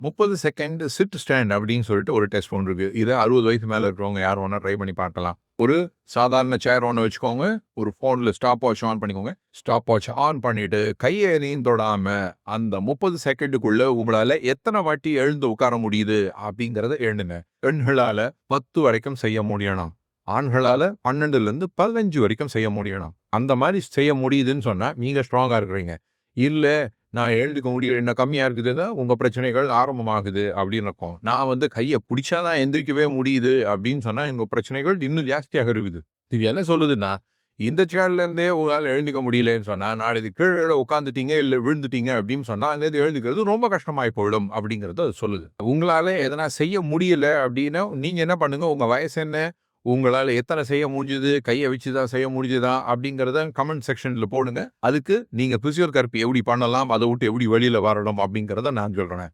30 second sit stand அப்படின்னு சொல்லிட்டு ஒரு டெஸ்ட் ஒன்று இருக்கு. இதை 60 வயசு மேல இருக்கிறவங்க யார் வேணா ட்ரை பண்ணி பார்க்கலாம். ஒரு சாதாரண சேர் ஒன்று வச்சுக்கோங்க. ஒரு ஃபோனில் ஸ்டாப் வாட்ச் ஆன் பண்ணிக்கோங்க. ஸ்டாப் வாட்ச் ஆன் பண்ணிட்டு கையை எதையும் தொடாம அந்த 30 செகண்டுக்குள்ள உங்களால எத்தனை வாட்டி எழுந்து உட்கார முடியுது அப்படிங்கிறத எண்ணுங்க. பெண்களால 10 வரைக்கும் செய்ய முடியணும். ஆண்களால 12லேருந்து 15 வரைக்கும் செய்ய முடியணும். அந்த மாதிரி செய்ய முடியுதுன்னு சொன்னா நீங்க ஸ்ட்ராங்கா இருக்கிறீங்க. இல்ல நான் எழுந்துக்க முடியல, என்ன கம்மியா இருக்குதுன்னா உங்க பிரச்சனைகள் ஆரம்பமாகுது அப்படின்னு இருக்கும். நான் கையை பிடிச்சாதான் எந்திரிக்கவே முடியுது அப்படின்னு சொன்னா உங்க பிரச்சனைகள் இன்னும் ஜாஸ்தியாக இருக்குது. இது என்ன சொல்லுதுன்னா, இந்த சேர்ல இருந்தே உங்களால எழுந்துக்க முடியலன்னு சொன்னா நாளைக்கு கீழே உட்காந்துட்டீங்க இல்ல விழுந்துட்டீங்க அப்படின்னு சொன்னா அங்கேருந்து எழுந்துக்கிறது ரொம்ப கஷ்டமாய் போயிடும் அப்படிங்கறத அது சொல்லுது. உங்களால எதனா செய்ய முடியல அப்படின்னா நீங்க என்ன பண்ணுங்க, உங்க வயசு என்ன, உங்களால எத்தனை செய்ய முடிஞ்சது, கையை வச்சுதான் செய்ய முடிஞ்சதா அப்படிங்கிறத கமெண்ட் செக்ஷன்ல போடுங்க. அதுக்கு நீங்க பிசியோதெரபி எப்படி பண்ணலாம், அதை விட்டு எப்படி வெளியில வரணும் அப்படிங்கிறத நான் சொல்றேன்.